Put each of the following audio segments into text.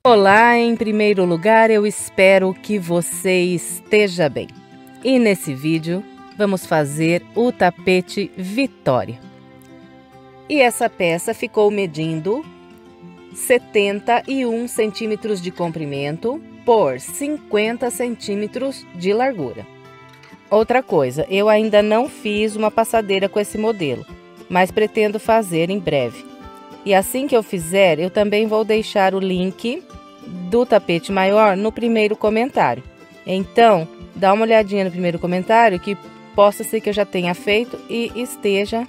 Olá, em primeiro lugar, eu espero que você esteja bem. E nesse vídeo, vamos fazer o tapete Vitória. E essa peça ficou medindo 71 centímetros de comprimento por 50 centímetros de largura. Outra coisa, eu ainda não fiz uma passadeira com esse modelo, mas pretendo fazer em breve. E assim que eu fizer, eu também vou deixar o link do tapete maior no primeiro comentário. Então, dá uma olhadinha no primeiro comentário, que possa ser que eu já tenha feito e esteja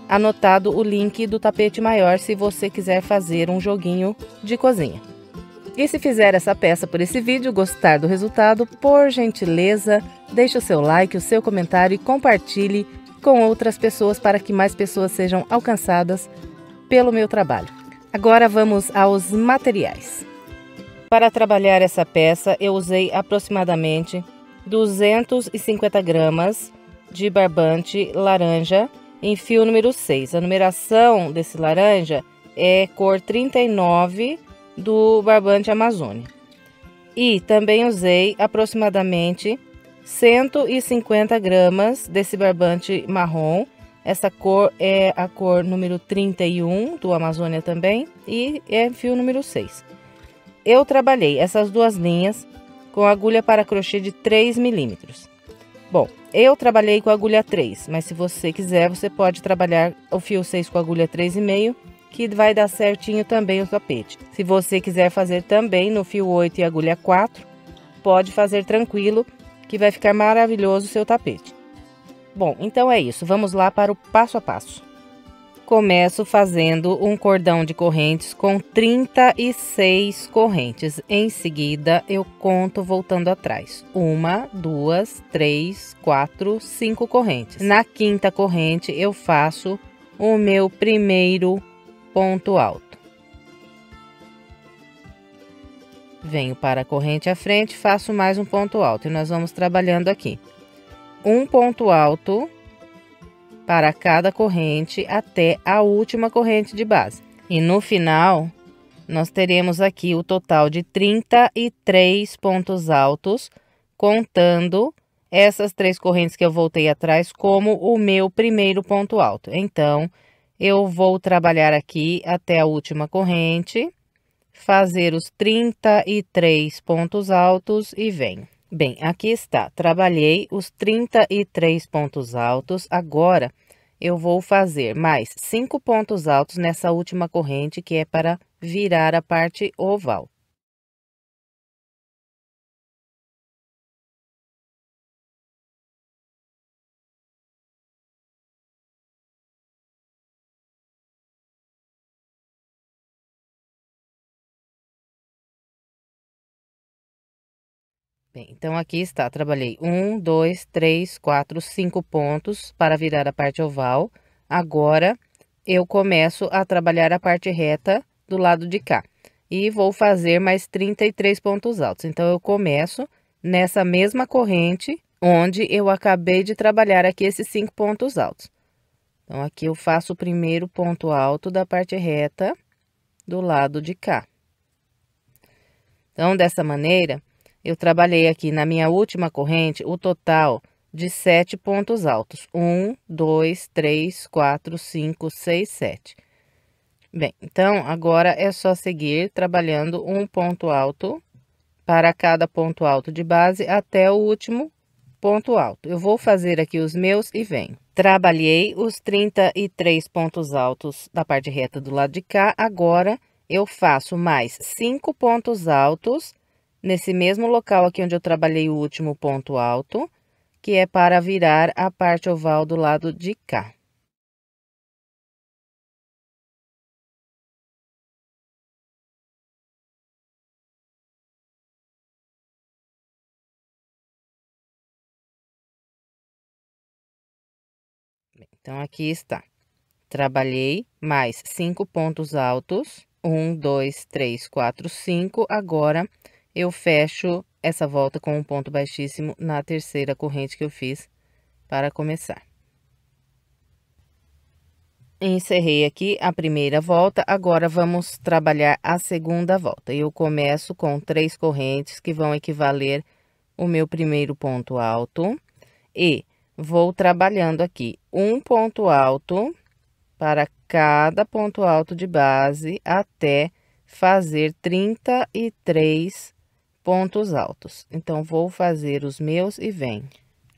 anotado o link do tapete maior, se você quiser fazer um joguinho de cozinha. E se fizer essa peça por esse vídeo, gostar do resultado, por gentileza, deixe o seu like, o seu comentário e compartilhe com outras pessoas para que mais pessoas sejam alcançadas pelo meu trabalho. Agora vamos aos materiais. Para trabalhar essa peça, eu usei aproximadamente 250 gramas de barbante laranja em fio número 6. A numeração desse laranja é cor 39 do barbante Amazônia. E também usei aproximadamente 150 gramas desse barbante marrom. Essa cor é a cor número 31 do Amazônia também e é fio número 6. Eu trabalhei essas duas linhas com agulha para crochê de 3 milímetros. Bom, eu trabalhei com agulha 3, mas se você quiser, você pode trabalhar o fio 6 com agulha 3,5, que vai dar certinho também o tapete. Se você quiser fazer também no fio 8 e agulha 4, pode fazer tranquilo, que vai ficar maravilhoso o seu tapete. Bom, então é isso, vamos lá para o passo a passo. Começo fazendo um cordão de correntes com 36 correntes. Em seguida, eu conto voltando atrás. 1, 2, 3, 4, 5 correntes. Na quinta corrente, eu faço o meu primeiro ponto alto. Venho para a corrente à frente, faço mais um ponto alto. E nós vamos trabalhando aqui. Um ponto alto para cada corrente até a última corrente de base. E no final, nós teremos aqui o total de 33 pontos altos, contando essas 3 correntes que eu voltei atrás como o meu primeiro ponto alto. Então, eu vou trabalhar aqui até a última corrente, fazer os 33 pontos altos e venho. Bem, aqui está, trabalhei os 33 pontos altos, agora eu vou fazer mais 5 pontos altos nessa última corrente, que é para virar a parte oval. Bem, então aqui está, trabalhei 1, 2, 3, 4, 5 pontos para virar a parte oval. Agora, eu começo a trabalhar a parte reta do lado de cá. E vou fazer mais 33 pontos altos. Então, eu começo nessa mesma corrente, onde eu acabei de trabalhar aqui esses 5 pontos altos. Então, aqui eu faço o primeiro ponto alto da parte reta do lado de cá. Então, dessa maneira, eu trabalhei aqui na minha última corrente o total de 7 pontos altos. 1, 2, 3, 4, 5, 6, 7. Bem, então, agora é só seguir trabalhando um ponto alto para cada ponto alto de base até o último ponto alto. Eu vou fazer aqui os meus e venho. Trabalhei os 33 pontos altos da parte reta do lado de cá. Agora, eu faço mais 5 pontos altos nesse mesmo local aqui onde eu trabalhei o último ponto alto, que é para virar a parte oval do lado de cá. Então, aqui está. Trabalhei mais 5 pontos altos. 1, 2, 3, 4, 5. Agora, eu fecho essa volta com um ponto baixíssimo na terceira corrente que eu fiz para começar. Encerrei aqui a primeira volta, agora vamos trabalhar a segunda volta. Eu começo com 3 correntes que vão equivaler o meu primeiro ponto alto e vou trabalhando aqui um ponto alto para cada ponto alto de base até fazer 33 pontos altos. Então, vou fazer os meus e vem.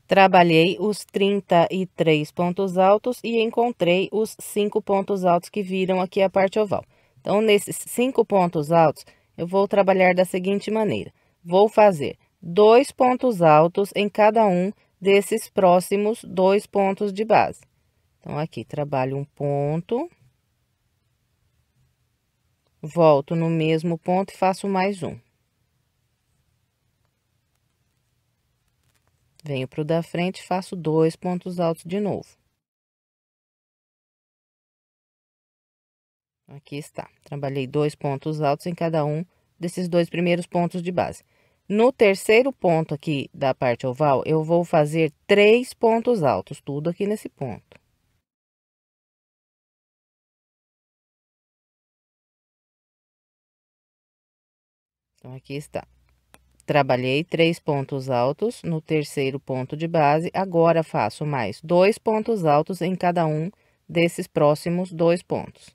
Trabalhei os 33 pontos altos e encontrei os 5 pontos altos que viram aqui a parte oval. Então, nesses 5 pontos altos, eu vou trabalhar da seguinte maneira. Vou fazer 2 pontos altos em cada um desses próximos 2 pontos de base. Então, aqui, trabalho um ponto. Volto no mesmo ponto e faço mais um. Venho para o da frente, faço 2 pontos altos de novo. Aqui está. Trabalhei 2 pontos altos em cada um desses 2 primeiros pontos de base. No terceiro ponto aqui da parte oval, eu vou fazer 3 pontos altos, tudo aqui nesse ponto. Então, aqui está. Trabalhei 3 pontos altos no terceiro ponto de base, agora faço mais 2 pontos altos em cada um desses próximos 2 pontos.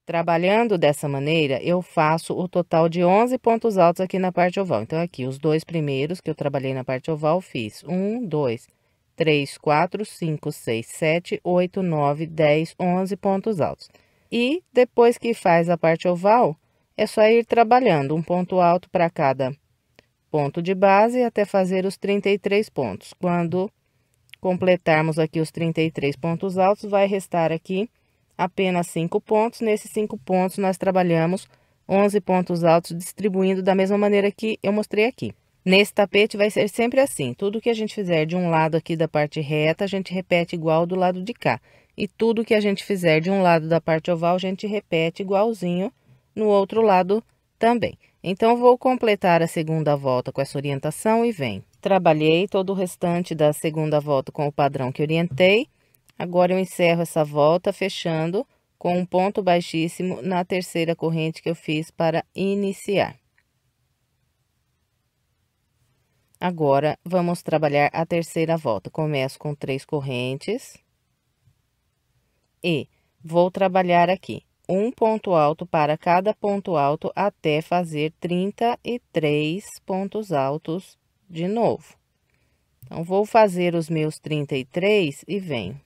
Trabalhando dessa maneira, eu faço o total de 11 pontos altos aqui na parte oval. Então, aqui, os 2 primeiros que eu trabalhei na parte oval, fiz 1, 2, 3, 4, 5, 6, 7, 8, 9, 10, 11 pontos altos. E depois que faz a parte oval, é só ir trabalhando um ponto alto para cada ponto de base até fazer os 33 pontos. Quando completarmos aqui os 33 pontos altos, vai restar aqui apenas 5 pontos. Nesses 5 pontos, nós trabalhamos 11 pontos altos, distribuindo da mesma maneira que eu mostrei aqui. Nesse tapete vai ser sempre assim, tudo que a gente fizer de um lado aqui da parte reta, a gente repete igual do lado de cá. E tudo que a gente fizer de um lado da parte oval, a gente repete igualzinho no outro lado também. Então, vou completar a segunda volta com essa orientação e vem. Trabalhei todo o restante da segunda volta com o padrão que orientei. Agora, eu encerro essa volta fechando com um ponto baixíssimo na terceira corrente que eu fiz para iniciar. Agora, vamos trabalhar a terceira volta. Começo com 3 correntes e vou trabalhar aqui um ponto alto para cada ponto alto até fazer 33 pontos altos de novo. Então, vou fazer os meus 33 e venho.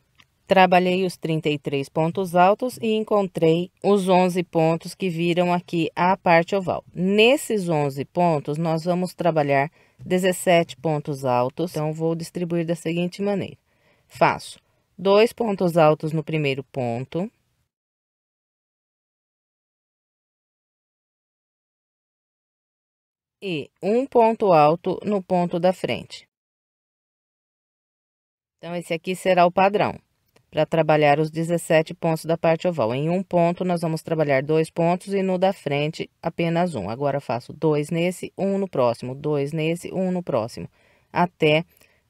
Trabalhei os 33 pontos altos e encontrei os 11 pontos que viram aqui a parte oval. Nesses 11 pontos, nós vamos trabalhar 17 pontos altos. Então, vou distribuir da seguinte maneira. Faço 2 pontos altos no primeiro ponto. E um ponto alto no ponto da frente. Então, esse aqui será o padrão para trabalhar os 17 pontos da parte oval. Em um ponto, nós vamos trabalhar 2 pontos e no da frente, apenas um. Agora, faço 2 nesse, 1 no próximo, 2 nesse, 1 no próximo, até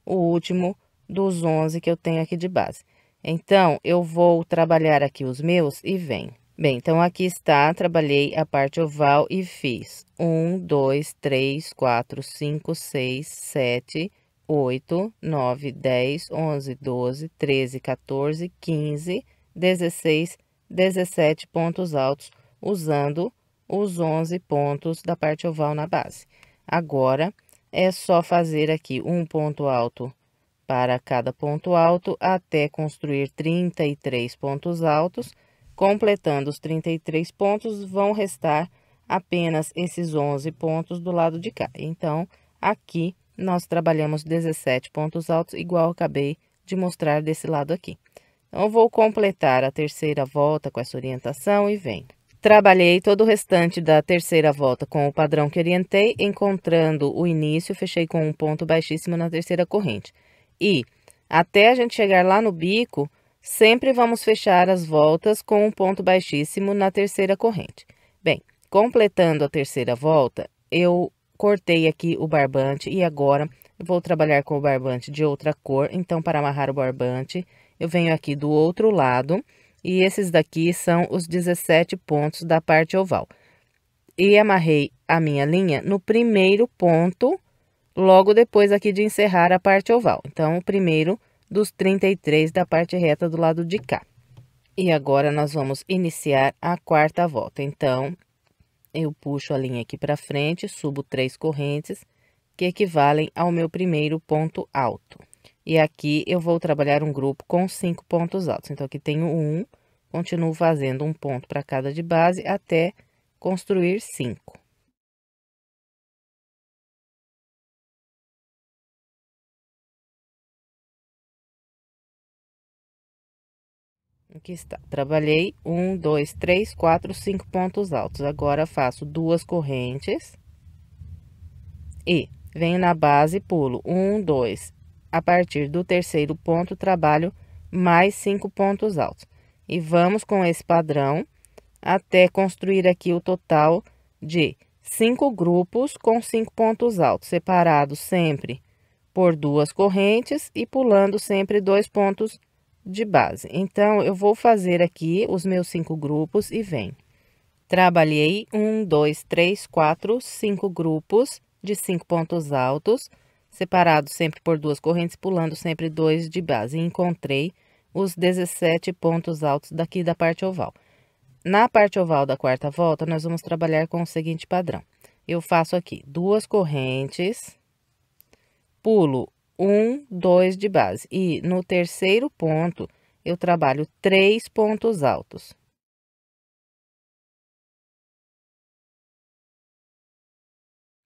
o último dos 11 que eu tenho aqui de base. Então, eu vou trabalhar aqui os meus e venho. Bem, então, aqui está, trabalhei a parte oval e fiz 1, 2, 3, 4, 5, 6, 7, 8, 9, 10, 11, 12, 13, 14, 15, 16, 17 pontos altos, usando os 11 pontos da parte oval na base. Agora, é só fazer aqui um ponto alto para cada ponto alto, até construir 33 pontos altos. Completando os 33 pontos, vão restar apenas esses 11 pontos do lado de cá. Então, aqui nós trabalhamos 17 pontos altos, igual eu acabei de mostrar desse lado aqui. Então, eu vou completar a terceira volta com essa orientação e venho. Trabalhei todo o restante da terceira volta com o padrão que orientei, encontrando o início, fechei com um ponto baixíssimo na terceira corrente. E, até a gente chegar lá no bico, sempre vamos fechar as voltas com um ponto baixíssimo na terceira corrente. Bem, Completando a terceira volta, eu cortei aqui o barbante e agora eu vou trabalhar com o barbante de outra cor. Então, para amarrar o barbante, eu venho aqui do outro lado e esses daqui são os 17 pontos da parte oval. E amarrei a minha linha no primeiro ponto, logo depois aqui de encerrar a parte oval. Então, o primeiro dos 33 da parte reta do lado de cá. E agora, nós vamos iniciar a quarta volta. Então, eu puxo a linha aqui para frente, subo 3 correntes, que equivalem ao meu primeiro ponto alto. E aqui eu vou trabalhar um grupo com 5 pontos altos. Então, aqui tenho 1, continuo fazendo um ponto para cada de base até construir 5. Aqui está. Trabalhei 1, 2, 3, 4, 5 pontos altos. Agora, faço 2 correntes e venho na base, pulo 1, 2. A partir do terceiro ponto, trabalho mais 5 pontos altos. E vamos com esse padrão até construir aqui o total de 5 grupos com 5 pontos altos, separados sempre por 2 correntes e pulando sempre 2 pontos de base. Então, eu vou fazer aqui os meus 5 grupos e venho. Trabalhei 1, 2, 3, 4, 5 grupos de 5 pontos altos, separados sempre por 2 correntes, pulando sempre 2 de base. E encontrei os 17 pontos altos daqui da parte oval. Na parte oval da quarta volta, nós vamos trabalhar com o seguinte padrão. Eu faço aqui 2 correntes, pulo 1, 2 de base. E no terceiro ponto, eu trabalho 3 pontos altos.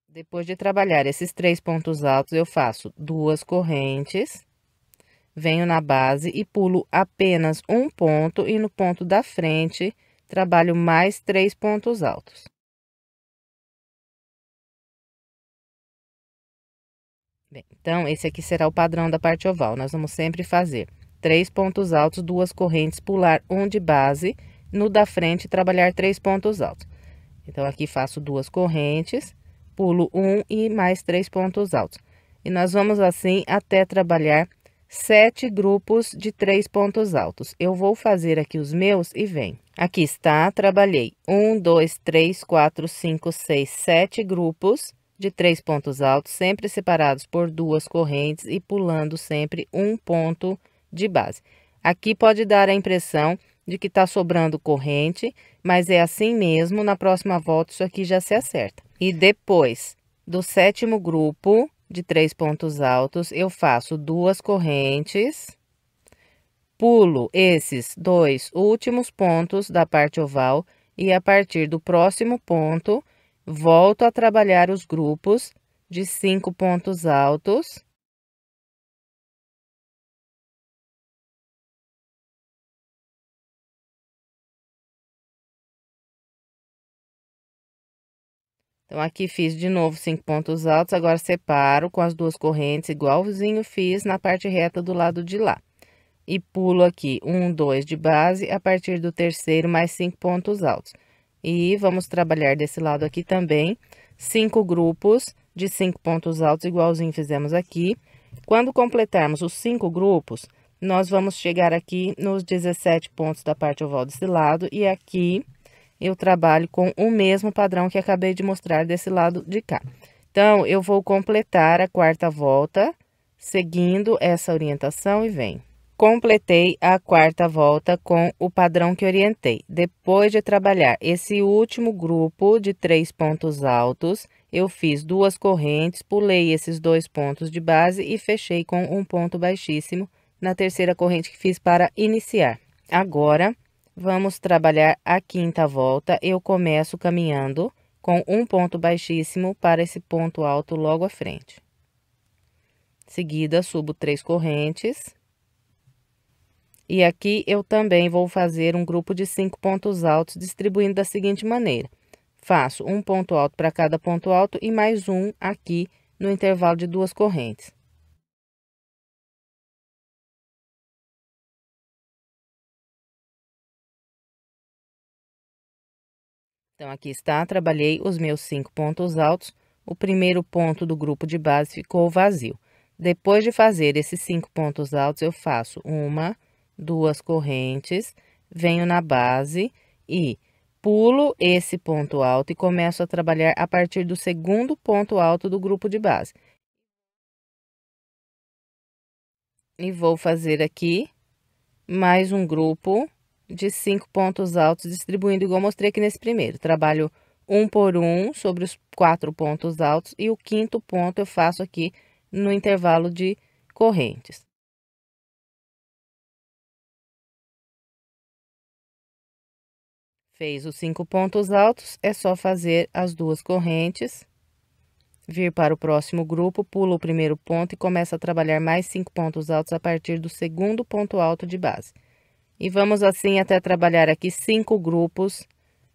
Depois de trabalhar esses 3 pontos altos, eu faço 2 correntes, venho na base e pulo apenas um ponto e no ponto da frente, trabalho mais 3 pontos altos. Bem, então, esse aqui será o padrão da parte oval. Nós vamos sempre fazer 3 pontos altos, 2 correntes, pular um de base, no da frente, trabalhar 3 pontos altos. Então, aqui faço 2 correntes, pulo 1 e mais 3 pontos altos. E nós vamos assim até trabalhar 7 grupos de 3 pontos altos. Eu vou fazer aqui os meus e venho. Aqui está, trabalhei 1, 2, 3, 4, 5, 6, 7 grupos de 3 pontos altos, sempre separados por 2 correntes e pulando sempre um ponto de base. Aqui pode dar a impressão de que tá sobrando corrente, mas é assim mesmo, na próxima volta isso aqui já se acerta. E depois do sétimo grupo de 3 pontos altos, eu faço 2 correntes, pulo esses 2 últimos pontos da parte oval e a partir do próximo ponto, volto a trabalhar os grupos de 5 pontos altos. Então, aqui fiz de novo 5 pontos altos, agora separo com as 2 correntes, igualzinho fiz na parte reta do lado de lá. E pulo aqui 1, 2 de base, a partir do terceiro, mais 5 pontos altos. E vamos trabalhar desse lado aqui também, 5 grupos de 5 pontos altos, igualzinho fizemos aqui. Quando completarmos os 5 grupos, nós vamos chegar aqui nos 17 pontos da parte oval desse lado, e aqui eu trabalho com o mesmo padrão que acabei de mostrar desse lado de cá. Então, eu vou completar a quarta volta, seguindo essa orientação e venho. Completei a quarta volta com o padrão que orientei. Depois de trabalhar esse último grupo de 3 pontos altos, eu fiz 2 correntes, pulei esses 2 pontos de base e fechei com um ponto baixíssimo na terceira corrente que fiz para iniciar. Agora, vamos trabalhar a quinta volta. Eu começo caminhando com um ponto baixíssimo para esse ponto alto logo à frente. Seguida, subo 3 correntes. E aqui eu também vou fazer um grupo de 5 pontos altos, distribuindo da seguinte maneira. Faço um ponto alto para cada ponto alto e mais um aqui no intervalo de 2 correntes. Então, aqui está, trabalhei os meus 5 pontos altos. O primeiro ponto do grupo de base ficou vazio. Depois de fazer esses 5 pontos altos, eu faço uma, duas correntes, venho na base e pulo esse ponto alto e começo a trabalhar a partir do segundo ponto alto do grupo de base. E vou fazer aqui mais um grupo de 5 pontos altos, distribuindo igual mostrei aqui nesse primeiro. Trabalho um por um sobre os 4 pontos altos e o quinto ponto eu faço aqui no intervalo de correntes. Fez os 5 pontos altos, é só fazer as duas correntes, vir para o próximo grupo, pula o primeiro ponto e começa a trabalhar mais 5 pontos altos a partir do segundo ponto alto de base. E vamos assim até trabalhar aqui 5 grupos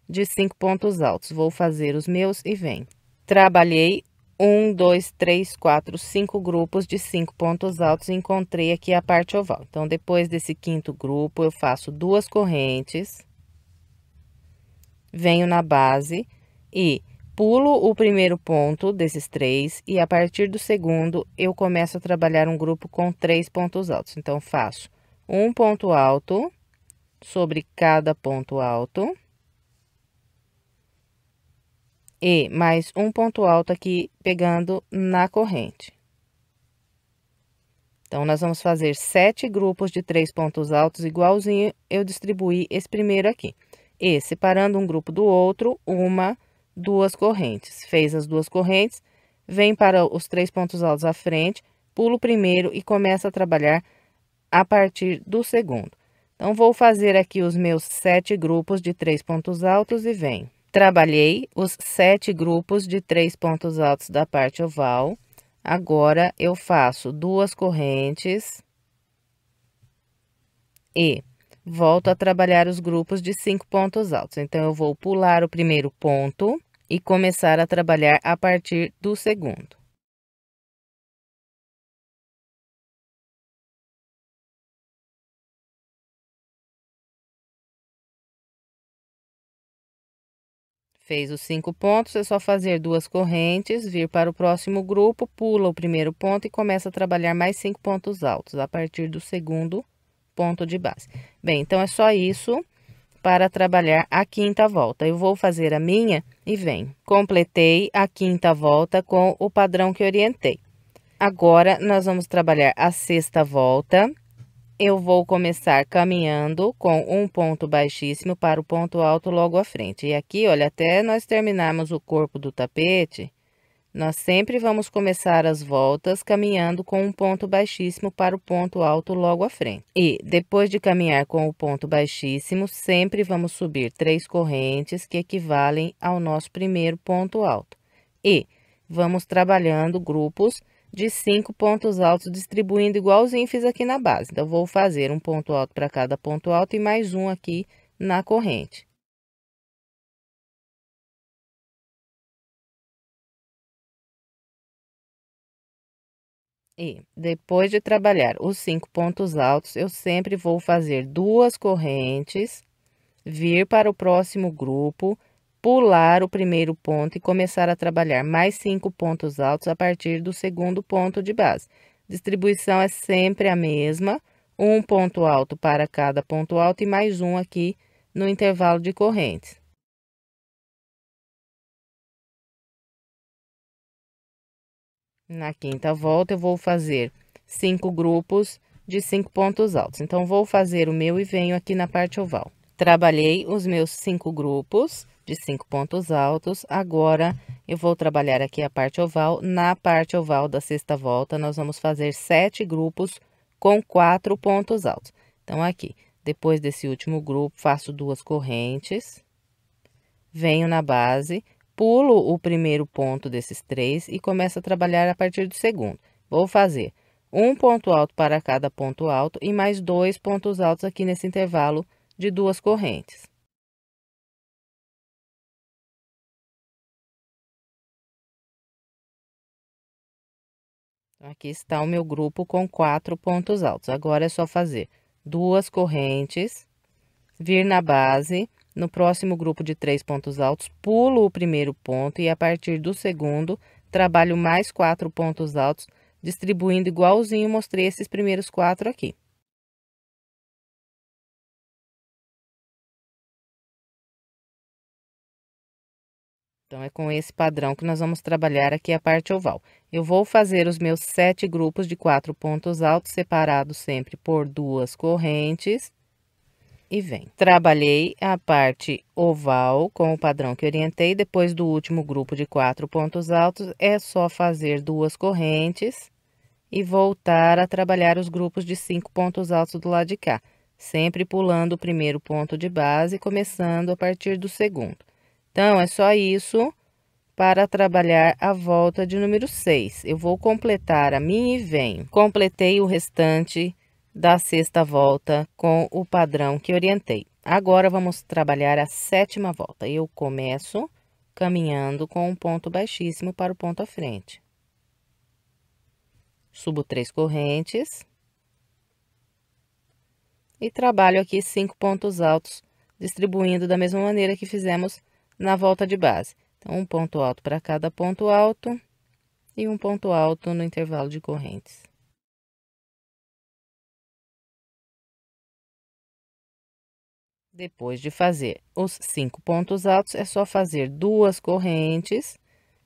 de 5 pontos altos. Vou fazer os meus e venho. Trabalhei 1, 2, 3, 4, 5 grupos de 5 pontos altos e encontrei aqui a parte oval. Então, depois desse quinto grupo, eu faço duas correntes, venho na base e pulo o primeiro ponto desses 3 e a partir do segundo, eu começo a trabalhar um grupo com 3 pontos altos. Então, faço um ponto alto sobre cada ponto alto e mais um ponto alto aqui pegando na corrente. Então, nós vamos fazer 7 grupos de 3 pontos altos, igualzinho eu distribuí esse primeiro aqui. E separando um grupo do outro, uma, duas correntes. Fez as duas correntes, vem para os 3 pontos altos à frente, pula o primeiro e começa a trabalhar a partir do segundo. Então, vou fazer aqui os meus 7 grupos de 3 pontos altos e venho. Trabalhei os 7 grupos de 3 pontos altos da parte oval. Agora, eu faço duas correntes e volto a trabalhar os grupos de 5 pontos altos. Então, eu vou pular o primeiro ponto e começar a trabalhar a partir do segundo. Fez os 5 pontos, é só fazer duas correntes, vir para o próximo grupo, pula o primeiro ponto e começa a trabalhar mais 5 pontos altos a partir do segundo ponto de base. Bem, então é só isso para trabalhar a quinta volta. Eu vou fazer a minha e venho. Completei a quinta volta com o padrão que orientei. Agora, nós vamos trabalhar a sexta volta. Eu vou começar caminhando com um ponto baixíssimo para o ponto alto logo à frente. E aqui, olha, até nós terminarmos o corpo do tapete, nós sempre vamos começar as voltas caminhando com um ponto baixíssimo para o ponto alto logo à frente. E depois de caminhar com o ponto baixíssimo, sempre vamos subir 3 correntes que equivalem ao nosso primeiro ponto alto. E vamos trabalhando grupos de 5 pontos altos, distribuindo igualzinho fiz aqui na base. Então, vou fazer um ponto alto para cada ponto alto e mais um aqui na corrente. E depois de trabalhar os 5 pontos altos, eu sempre vou fazer duas correntes, vir para o próximo grupo, pular o primeiro ponto e começar a trabalhar mais 5 pontos altos a partir do segundo ponto de base. Distribuição é sempre a mesma, um ponto alto para cada ponto alto e mais um aqui no intervalo de correntes. Na quinta volta, eu vou fazer 5 grupos de 5 pontos altos. Então, vou fazer o meu e venho aqui na parte oval. Trabalhei os meus 5 grupos de 5 pontos altos. Agora, eu vou trabalhar aqui a parte oval. Na parte oval da sexta volta, nós vamos fazer 7 grupos com 4 pontos altos. Então, aqui, depois desse último grupo, faço duas correntes, venho na base, pulo o primeiro ponto desses 3 e começo a trabalhar a partir do segundo. Vou fazer um ponto alto para cada ponto alto e mais 2 pontos altos aqui nesse intervalo de duas correntes. Aqui está o meu grupo com 4 pontos altos. Agora, é só fazer duas correntes, vir na base No próximo grupo de 3 pontos altos, pulo o primeiro ponto e a partir do segundo, trabalho mais 4 pontos altos, distribuindo igualzinho, mostrei esses primeiros 4 aqui. Então, é com esse padrão que nós vamos trabalhar aqui a parte oval. Eu vou fazer os meus 7 grupos de 4 pontos altos, separados sempre por 2 correntes. E vem. Trabalhei a parte oval com o padrão que orientei. Depois do último grupo de 4 pontos altos, é só fazer 2 correntes e voltar a trabalhar os grupos de 5 pontos altos do lado de cá. Sempre pulando o primeiro ponto de base, começando a partir do segundo. Então, é só isso para trabalhar a volta de número 6. Eu vou completar a minha e venho. Completei o restante da sexta volta com o padrão que orientei. Agora, vamos trabalhar a sétima volta. Eu começo caminhando com um ponto baixíssimo para o ponto à frente. Subo 3 correntes. E trabalho aqui 5 pontos altos, distribuindo da mesma maneira que fizemos na volta de base. Então, um ponto alto para cada ponto alto e um ponto alto no intervalo de correntes. Depois de fazer os 5 pontos altos, é só fazer 2 correntes,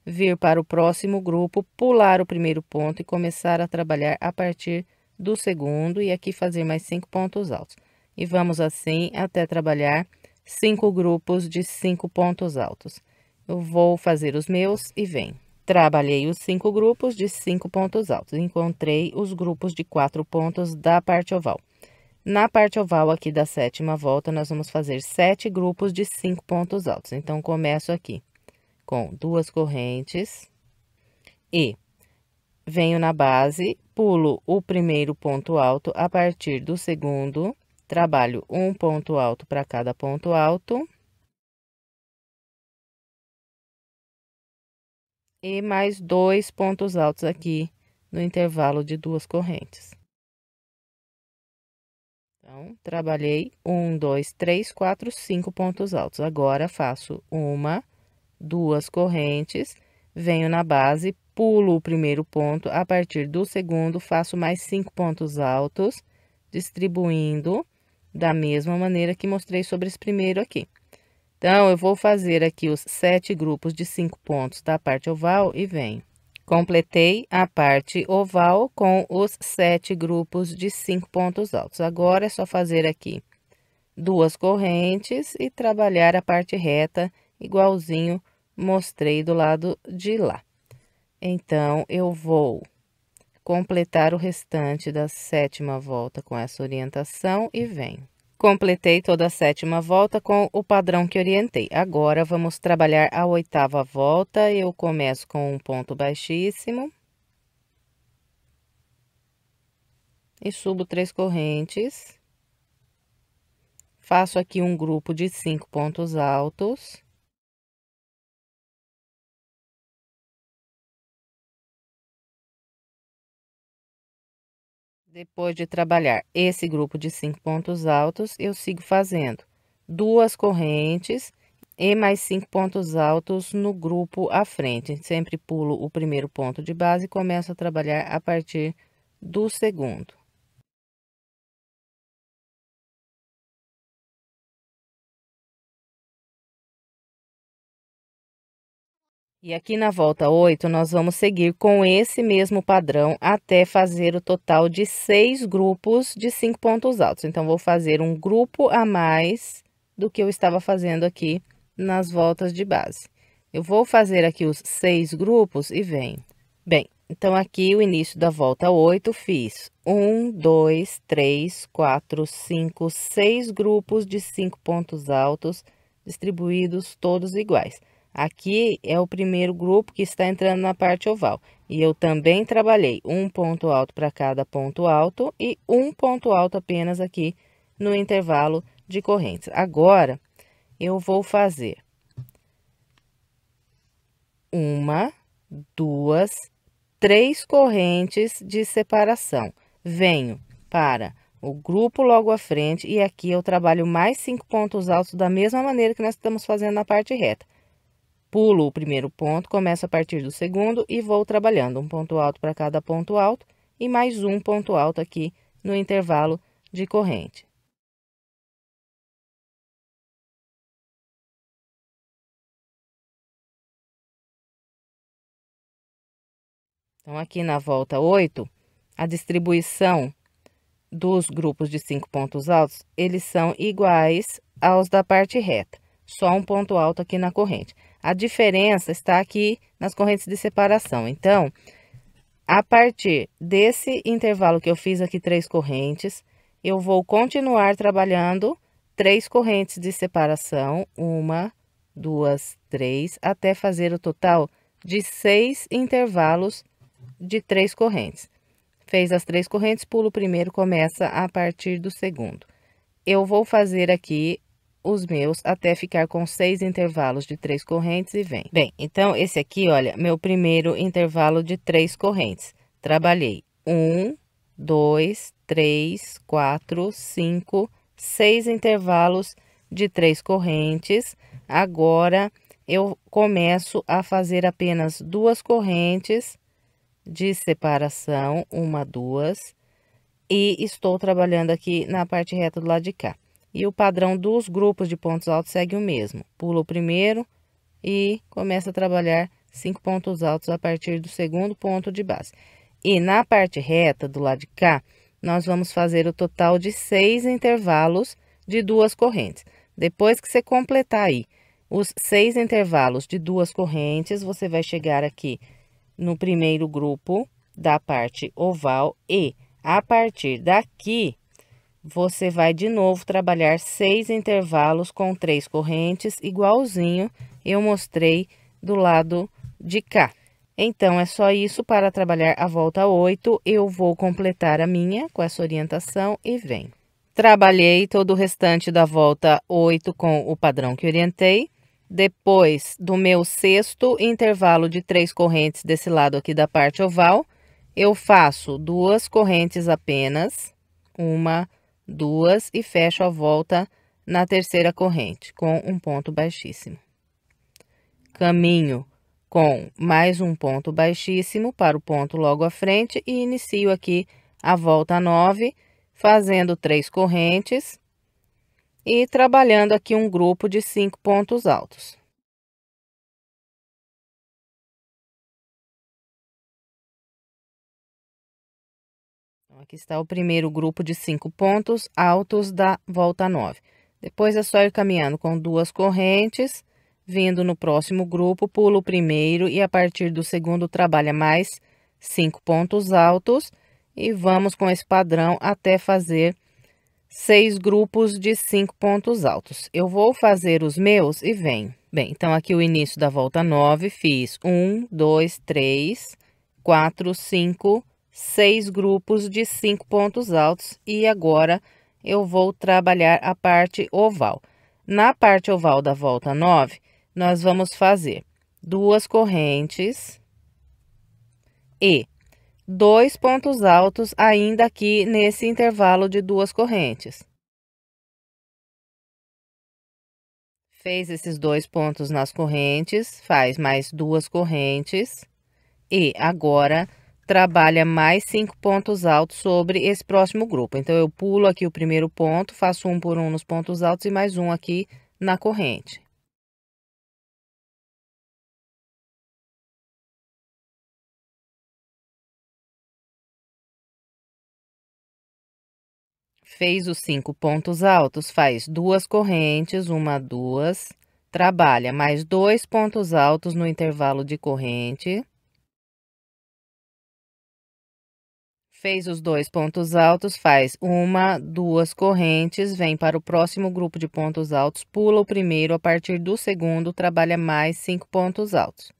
vir para o próximo grupo, pular o primeiro ponto e começar a trabalhar a partir do segundo e aqui fazer mais 5 pontos altos. E vamos assim até trabalhar 5 grupos de 5 pontos altos. Eu vou fazer os meus e vem. Trabalhei os 5 grupos de 5 pontos altos. Encontrei os grupos de 4 pontos da parte oval. Na parte oval aqui da sétima volta, nós vamos fazer 7 grupos de 5 pontos altos. Então, começo aqui com 2 correntes e venho na base, pulo o primeiro ponto alto, a partir do segundo, trabalho um ponto alto para cada ponto alto. E mais 2 pontos altos aqui no intervalo de 2 correntes. Então, trabalhei 1, 2, 3, 4, 5 pontos altos. Agora, faço 1, 2 correntes, venho na base, pulo o primeiro ponto, a partir do segundo, faço mais 5 pontos altos, distribuindo da mesma maneira que mostrei sobre esse primeiro aqui. Então, eu vou fazer aqui os 7 grupos de 5 pontos da parte oval e venho. Completei a parte oval com os 7 grupos de 5 pontos altos. Agora, é só fazer aqui 2 correntes e trabalhar a parte reta, igualzinho mostrei do lado de lá. Então, eu vou completar o restante da sétima volta com essa orientação e venho. Completei toda a sétima volta com o padrão que orientei. Agora, vamos trabalhar a oitava volta. Eu começo com um ponto baixíssimo. E subo 3 correntes. Faço aqui um grupo de 5 pontos altos. Depois de trabalhar esse grupo de 5 pontos altos, eu sigo fazendo 2 correntes e mais 5 pontos altos no grupo à frente. Sempre pulo o primeiro ponto de base e começo a trabalhar a partir do segundo. E aqui na volta 8, nós vamos seguir com esse mesmo padrão até fazer o total de 6 grupos de 5 pontos altos. Então, vou fazer um grupo a mais do que eu estava fazendo aqui nas voltas de base. Eu vou fazer aqui os 6 grupos e venho. Bem, então aqui o início da volta 8, fiz 1, 2, 3, 4, 5, 6 grupos de 5 pontos altos, distribuídos todos iguais. Aqui é o primeiro grupo que está entrando na parte oval. E eu também trabalhei um ponto alto para cada ponto alto e um ponto alto apenas aqui no intervalo de correntes. Agora, eu vou fazer 1, 2, 3 correntes de separação. Venho para o grupo logo à frente, e aqui eu trabalho mais 5 pontos altos da mesma maneira que nós estamos fazendo na parte reta. Pulo o primeiro ponto, começo a partir do segundo e vou trabalhando um ponto alto para cada ponto alto e mais um ponto alto aqui no intervalo de corrente. Então, aqui na volta 8, a distribuição dos grupos de 5 pontos altos, eles são iguais aos da parte reta, só um ponto alto aqui na corrente. A diferença está aqui nas correntes de separação. Então, a partir desse intervalo que eu fiz aqui 3 correntes, eu vou continuar trabalhando 3 correntes de separação, 1, 2, 3, até fazer o total de 6 intervalos de 3 correntes. Fez as 3 correntes, pulo o primeiro, começa a partir do segundo. Eu vou fazer aqui os meus até ficar com 6 intervalos de 3 correntes e vem. Bem, então esse aqui, olha, meu primeiro intervalo de 3 correntes. Trabalhei 1, 2, 3, 4, 5, 6 intervalos de 3 correntes. Agora, eu começo a fazer apenas 2 correntes de separação, 1, 2, e estou trabalhando aqui na parte reta do lado de cá. E o padrão dos grupos de pontos altos segue o mesmo. Pulo o primeiro e começo a trabalhar 5 pontos altos a partir do segundo ponto de base. E na parte reta do lado de cá, nós vamos fazer o total de 6 intervalos de 2 correntes. Depois que você completar aí os 6 intervalos de 2 correntes, você vai chegar aqui no primeiro grupo da parte oval e a partir daqui você vai de novo trabalhar 6 intervalos com 3 correntes, igualzinho eu mostrei do lado de cá. Então, é só isso para trabalhar a volta 8. Eu vou completar a minha com essa orientação e vem. Trabalhei todo o restante da volta 8 com o padrão que orientei. Depois do meu 6º intervalo de 3 correntes desse lado aqui da parte oval, eu faço 2 correntes apenas, 1, 2, e fecho a volta na terceira corrente, com um ponto baixíssimo. Caminho com mais um ponto baixíssimo para o ponto logo à frente e inicio aqui a volta 9, fazendo 3 correntes e trabalhando aqui um grupo de 5 pontos altos. Então, aqui está o primeiro grupo de 5 pontos altos da volta 9. Depois é só ir caminhando com 2 correntes, vindo no próximo grupo, pulo o primeiro e a partir do segundo trabalha mais 5 pontos altos e vamos com esse padrão até fazer 6 grupos de 5 pontos altos. Eu vou fazer os meus e venho. Bem, então aqui o início da volta 9, fiz 1, 2, 3, 4, 5, 6 grupos de 5 pontos altos e agora eu vou trabalhar a parte oval. Na parte oval da volta 9, nós vamos fazer 2 correntes e 2 pontos altos ainda aqui nesse intervalo de 2 correntes. Fez esses 2 pontos nas correntes, faz mais 2 correntes e agora trabalha mais 5 pontos altos sobre esse próximo grupo. Então, eu pulo aqui o primeiro ponto, faço 1 por 1 nos pontos altos e mais 1 aqui na corrente. Fez os 5 pontos altos, faz 2 correntes, 1, 2, trabalha mais 2 pontos altos no intervalo de corrente. Fez os 2 pontos altos, faz 1, 2 correntes, vem para o próximo grupo de pontos altos, pula o primeiro, a partir do segundo, trabalha mais 5 pontos altos.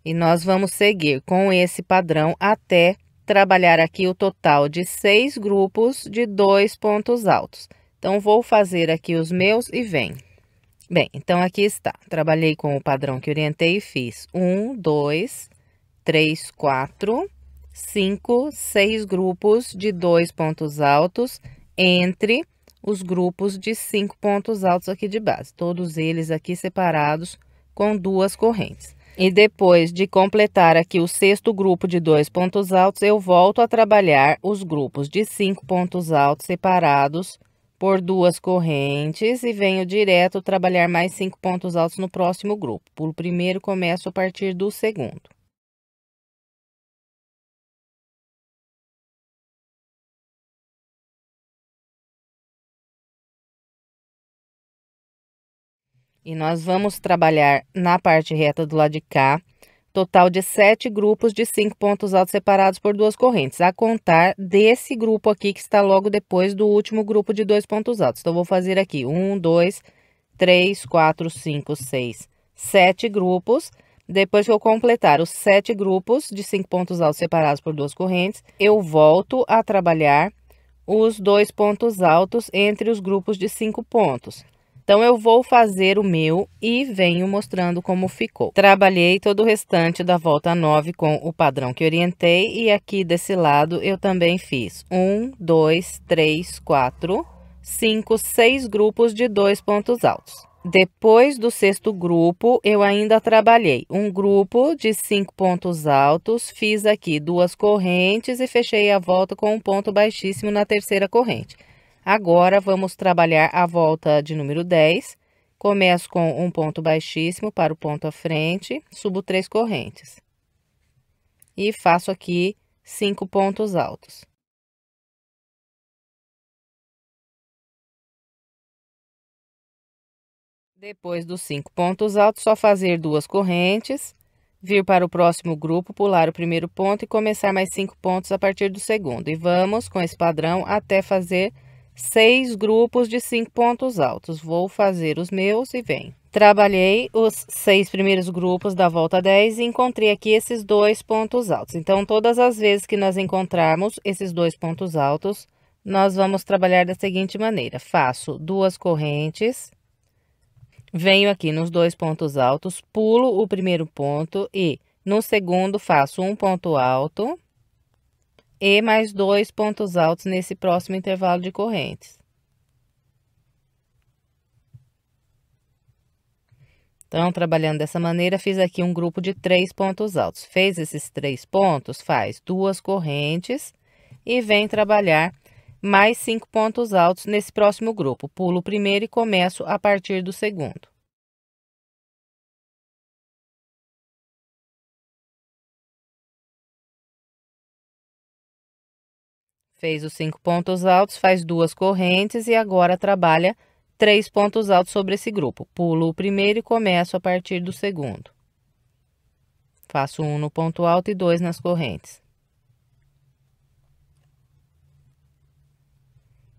E nós vamos seguir com esse padrão até trabalhar aqui o total de 6 grupos de 2 pontos altos. Então, vou fazer aqui os meus e vem. Bem, então aqui está. Trabalhei com o padrão que orientei e fiz 1, 2, 3, 4, 5, 6 grupos de 2 pontos altos entre os grupos de 5 pontos altos aqui de base, todos eles aqui separados com 2 correntes. E depois de completar aqui o sexto grupo de 2 pontos altos, eu volto a trabalhar os grupos de 5 pontos altos separados por 2 correntes e venho direto trabalhar mais 5 pontos altos no próximo grupo. Pulo o primeiro e começo a partir do segundo. E nós vamos trabalhar na parte reta do lado de cá, total de 7 grupos de 5 pontos altos separados por 2 correntes, a contar desse grupo aqui que está logo depois do último grupo de 2 pontos altos. Então, vou fazer aqui 1, 2, 3, 4, 5, 6, 7 grupos. Depois que eu completar os 7 grupos de 5 pontos altos separados por 2 correntes, eu volto a trabalhar os 2 pontos altos entre os grupos de 5 pontos. Então, eu vou fazer o meu e venho mostrando como ficou. Trabalhei todo o restante da volta 9 com o padrão que orientei e aqui desse lado eu também fiz 1, 2, 3, 4, 5, 6 grupos de 2 pontos altos. Depois do sexto grupo, eu ainda trabalhei um grupo de 5 pontos altos, fiz aqui 2 correntes e fechei a volta com um ponto baixíssimo na terceira corrente. Agora, vamos trabalhar a volta de número 10. Começo com um ponto baixíssimo para o ponto à frente, subo 3 correntes. E faço aqui 5 pontos altos. Depois dos 5 pontos altos, só fazer 2 correntes, vir para o próximo grupo, pular o primeiro ponto e começar mais 5 pontos a partir do segundo. E vamos com esse padrão até fazer 6 grupos de 5 pontos altos. Vou fazer os meus e venho. Trabalhei os 6 primeiros grupos da volta 10 e encontrei aqui esses 2 pontos altos. Então, todas as vezes que nós encontrarmos esses 2 pontos altos, nós vamos trabalhar da seguinte maneira. Faço 2 correntes, venho aqui nos 2 pontos altos, pulo o primeiro ponto e no segundo faço um ponto alto e mais 2 pontos altos nesse próximo intervalo de correntes. Então, trabalhando dessa maneira, fiz aqui um grupo de 3 pontos altos. Fez esses 3 pontos, faz 2 correntes e vem trabalhar mais 5 pontos altos nesse próximo grupo. Pulo o primeiro e começo a partir do segundo. Fez os 5 pontos altos, faz 2 correntes e agora trabalha 3 pontos altos sobre esse grupo. Pulo o primeiro e começo a partir do segundo. Faço 1 no ponto alto e 2 nas correntes.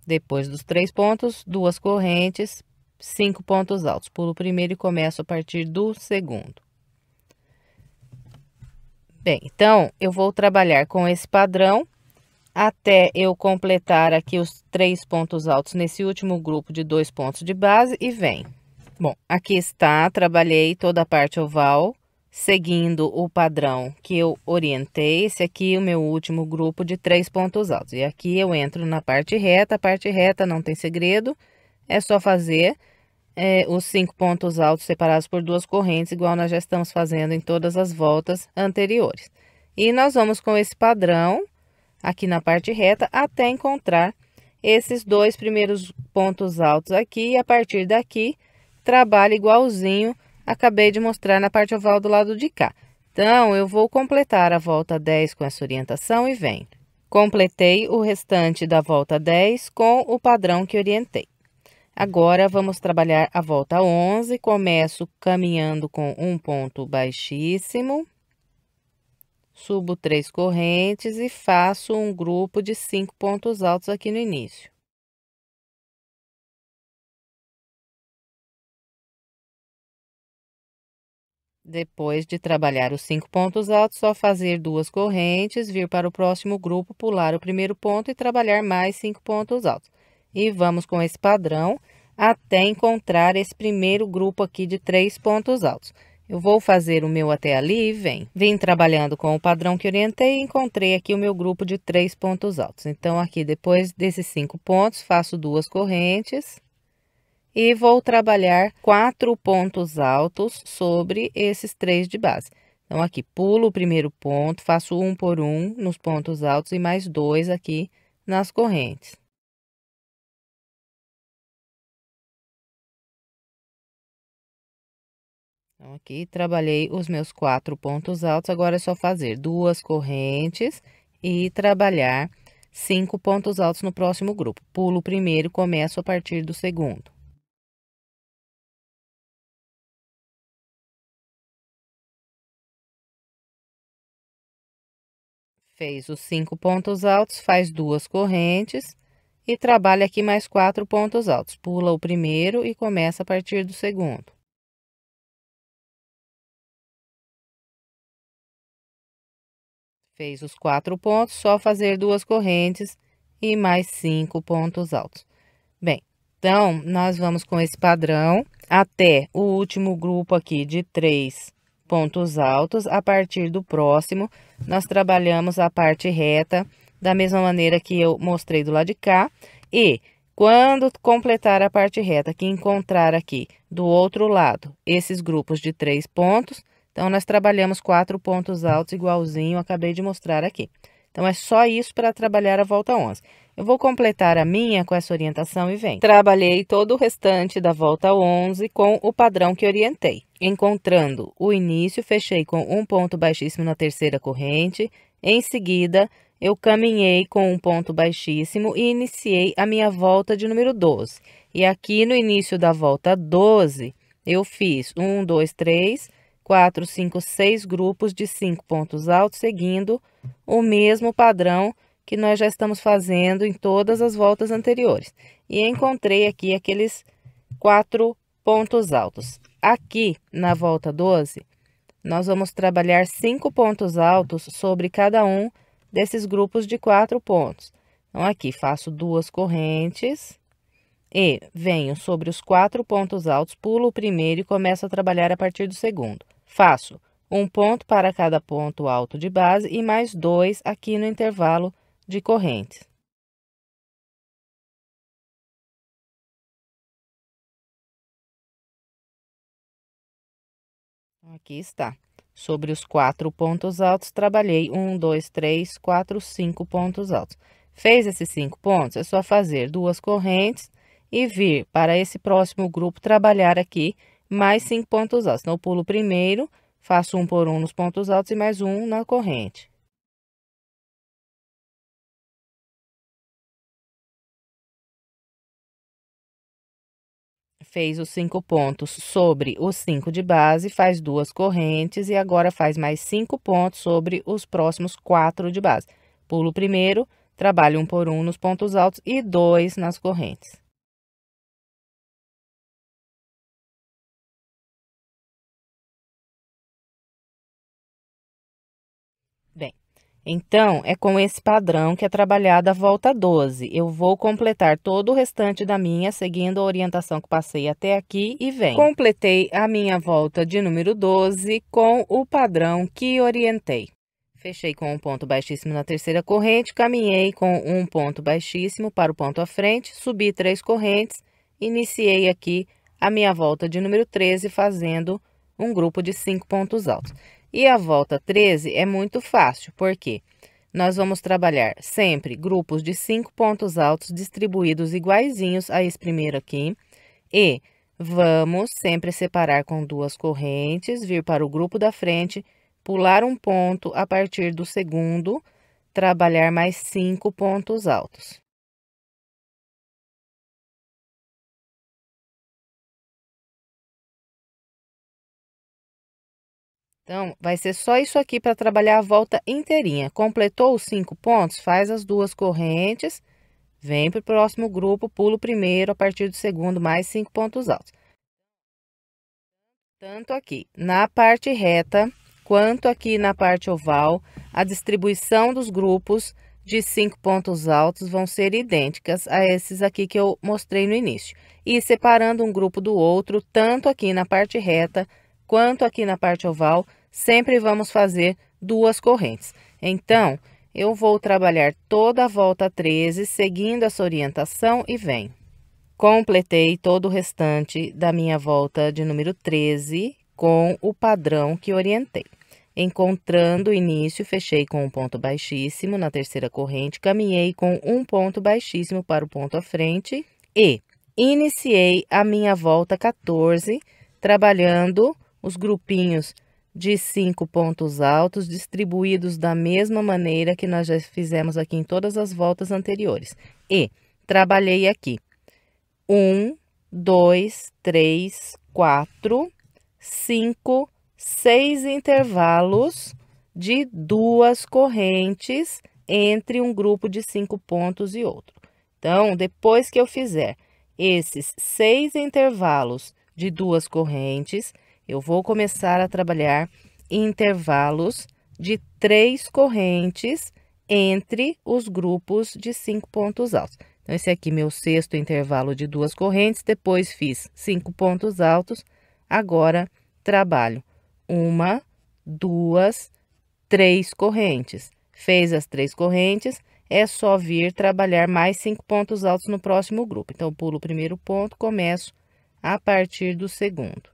Depois dos 3 pontos, 2 correntes, 5 pontos altos. Pulo o primeiro e começo a partir do segundo. Bem, então, eu vou trabalhar com esse padrão até eu completar aqui os 3 pontos altos nesse último grupo de 2 pontos de base e vem. Bom, aqui está, trabalhei toda a parte oval, seguindo o padrão que eu orientei. Esse aqui é o meu último grupo de 3 pontos altos. E aqui eu entro na parte reta, a parte reta não tem segredo, é só fazer os 5 pontos altos separados por 2 correntes, igual nós já estamos fazendo em todas as voltas anteriores. E nós vamos com esse padrão aqui na parte reta até encontrar esses 2 primeiros pontos altos aqui e a partir daqui trabalho igualzinho acabei de mostrar na parte oval do lado de cá. Então, eu vou completar a volta 10 com essa orientação e venho. Completei o restante da volta 10 com o padrão que orientei. Agora, vamos trabalhar a volta 11, começo caminhando com um ponto baixíssimo. Subo 3 correntes e faço um grupo de 5 pontos altos aqui no início. Depois de trabalhar os 5 pontos altos, só fazer 2 correntes, vir para o próximo grupo, pular o primeiro ponto e trabalhar mais 5 pontos altos. E vamos com esse padrão até encontrar esse primeiro grupo aqui de 3 pontos altos. Eu vou fazer o meu até ali e venho. Vim trabalhando com o padrão que orientei e encontrei aqui o meu grupo de 3 pontos altos. Então, aqui depois desses 5 pontos, faço 2 correntes e vou trabalhar 4 pontos altos sobre esses 3 de base. Então, aqui pulo o primeiro ponto, faço 1 por 1 nos pontos altos e mais 2 aqui nas correntes. Então, aqui trabalhei os meus 4 pontos altos, agora é só fazer 2 correntes e trabalhar 5 pontos altos no próximo grupo. Pulo o primeiro e começo a partir do segundo. Fez os 5 pontos altos, faz 2 correntes e trabalha aqui mais 4 pontos altos. Pula o primeiro e começa a partir do segundo. Fez os 4 pontos, só fazer 2 correntes e mais 5 pontos altos. Bem, então, nós vamos com esse padrão até o último grupo aqui de 3 pontos altos. A partir do próximo, nós trabalhamos a parte reta da mesma maneira que eu mostrei do lado de cá. E quando completar a parte reta, que encontrar aqui do outro lado esses grupos de 3 pontos, então, nós trabalhamos 4 pontos altos igualzinho, acabei de mostrar aqui. Então, é só isso para trabalhar a volta 11. Eu vou completar a minha com essa orientação e venho. Trabalhei todo o restante da volta 11 com o padrão que orientei. Encontrando o início, fechei com um ponto baixíssimo na terceira corrente. Em seguida, eu caminhei com um ponto baixíssimo e iniciei a minha volta de número 12. E aqui no início da volta 12, eu fiz 1, 2, 3... 4, 5, 6 grupos de 5 pontos altos, seguindo o mesmo padrão que nós já estamos fazendo em todas as voltas anteriores. E encontrei aqui aqueles 4 pontos altos. Aqui, na volta 12, nós vamos trabalhar 5 pontos altos sobre cada um desses grupos de 4 pontos. Então, aqui faço 2 correntes e venho sobre os 4 pontos altos, pulo o primeiro e começo a trabalhar a partir do segundo. Faço um ponto para cada ponto alto de base e mais 2 aqui no intervalo de correntes. Aqui está. Sobre os 4 pontos altos, trabalhei 1, 2, 3, 4, 5 pontos altos. Fez esses 5 pontos, é só fazer 2 correntes e vir para esse próximo grupo trabalhar aqui mais 5 pontos altos. Então, eu pulo o primeiro, faço 1 por 1 nos pontos altos e mais 1 na corrente. Fez os 5 pontos sobre os 5 de base, faz 2 correntes e agora faz mais 5 pontos sobre os próximos 4 de base. Pulo o primeiro, trabalho 1 por 1 nos pontos altos e 2 nas correntes. Bem, então, é com esse padrão que é trabalhada a volta 12. Eu vou completar todo o restante da minha, seguindo a orientação que passei até aqui e venho. Completei a minha volta de número 12 com o padrão que orientei. Fechei com um ponto baixíssimo na terceira corrente, caminhei com um ponto baixíssimo para o ponto à frente, subi 3 correntes, iniciei aqui a minha volta de número 13, fazendo um grupo de 5 pontos altos. E a volta 13 é muito fácil, porque nós vamos trabalhar sempre grupos de 5 pontos altos distribuídos iguaizinhos a esse primeiro aqui. E vamos sempre separar com 2 correntes, vir para o grupo da frente, pular um ponto a partir do segundo, trabalhar mais 5 pontos altos. Então, vai ser só isso aqui para trabalhar a volta inteirinha. Completou os 5 pontos, faz as 2 correntes, vem para o próximo grupo, pula o primeiro, a partir do segundo, mais 5 pontos altos. Tanto aqui na parte reta, quanto aqui na parte oval, a distribuição dos grupos de 5 pontos altos vão ser idênticas a esses aqui que eu mostrei no início. E separando um grupo do outro, tanto aqui na parte reta, quanto aqui na parte oval, sempre vamos fazer 2 correntes. Então, eu vou trabalhar toda a volta 13, seguindo essa orientação e venho. Completei todo o restante da minha volta de número 13 com o padrão que orientei. Encontrando o início, fechei com um ponto baixíssimo na terceira corrente, caminhei com um ponto baixíssimo para o ponto à frente e iniciei a minha volta 14, trabalhando os grupinhos de 5 pontos altos, distribuídos da mesma maneira que nós já fizemos aqui em todas as voltas anteriores. E trabalhei aqui 1, 2, 3, 4, 5, 6 intervalos de 2 correntes entre um grupo de 5 pontos e outro. Então, depois que eu fizer esses 6 intervalos de 2 correntes, eu vou começar a trabalhar intervalos de 3 correntes entre os grupos de 5 pontos altos. Então, esse aqui é meu sexto intervalo de 2 correntes, depois fiz 5 pontos altos, agora trabalho 1, 2, 3 correntes. Fez as 3 correntes, é só vir trabalhar mais 5 pontos altos no próximo grupo. Então, pulo o primeiro ponto, começo a partir do segundo.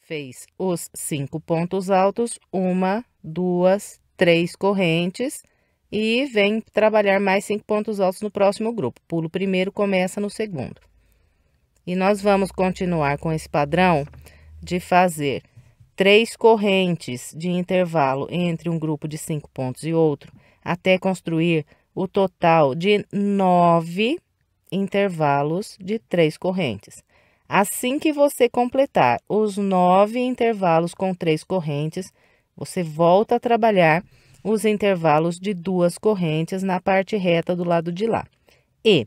Fez os 5 pontos altos, 1, 2, 3 correntes e vem trabalhar mais 5 pontos altos no próximo grupo. Pulo o primeiro, começa no segundo. E nós vamos continuar com esse padrão de fazer 3 correntes de intervalo entre um grupo de 5 pontos e outro, até construir o total de 9 intervalos de 3 correntes. Assim que você completar os 9 intervalos com 3 correntes, você volta a trabalhar os intervalos de 2 correntes na parte reta do lado de lá. E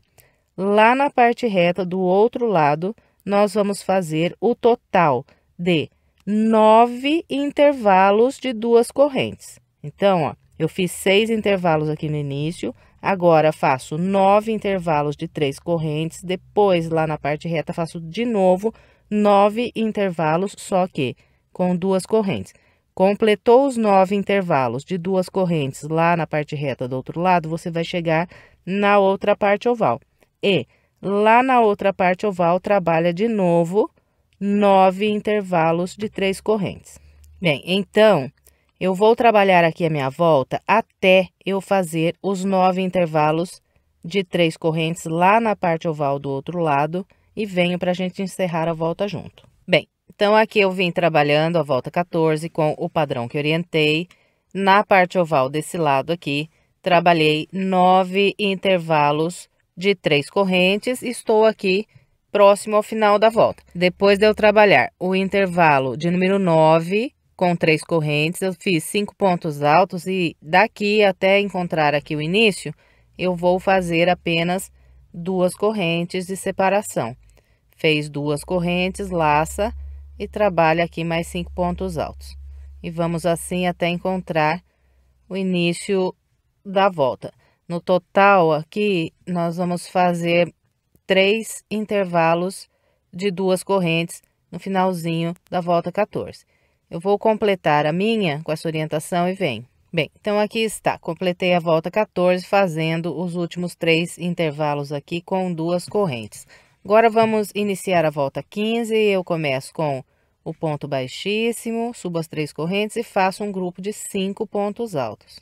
lá na parte reta do outro lado, nós vamos fazer o total de 9 intervalos de 2 correntes. Então, ó, eu fiz 6 intervalos aqui no início, agora faço 9 intervalos de 3 correntes, depois lá na parte reta faço de novo 9 intervalos, só que com 2 correntes. Completou os 9 intervalos de 2 correntes lá na parte reta do outro lado, você vai chegar na outra parte oval. E lá na outra parte oval, trabalha de novo 9 intervalos de 3 correntes. Bem, então, eu vou trabalhar aqui a minha volta até eu fazer os 9 intervalos de 3 correntes lá na parte oval do outro lado e venho para a gente encerrar a volta junto. Bem, então aqui eu vim trabalhando a volta 14 com o padrão que orientei. Na parte oval desse lado aqui, trabalhei 9 intervalos de 3 correntes, estou aqui próximo ao final da volta. Depois de eu trabalhar o intervalo de número 9 com 3 correntes, eu fiz 5 pontos altos e daqui até encontrar aqui o início, eu vou fazer apenas 2 correntes de separação. Fez 2 correntes, laça e trabalha aqui mais 5 pontos altos. E vamos assim até encontrar o início da volta. No total aqui, nós vamos fazer 3 intervalos de 2 correntes no finalzinho da volta 14. Eu vou completar a minha com essa orientação e venho. Bem, então aqui está, completei a volta 14 fazendo os últimos 3 intervalos aqui com 2 correntes. Agora vamos iniciar a volta 15, eu começo com o ponto baixíssimo, subo as 3 correntes e faço um grupo de 5 pontos altos.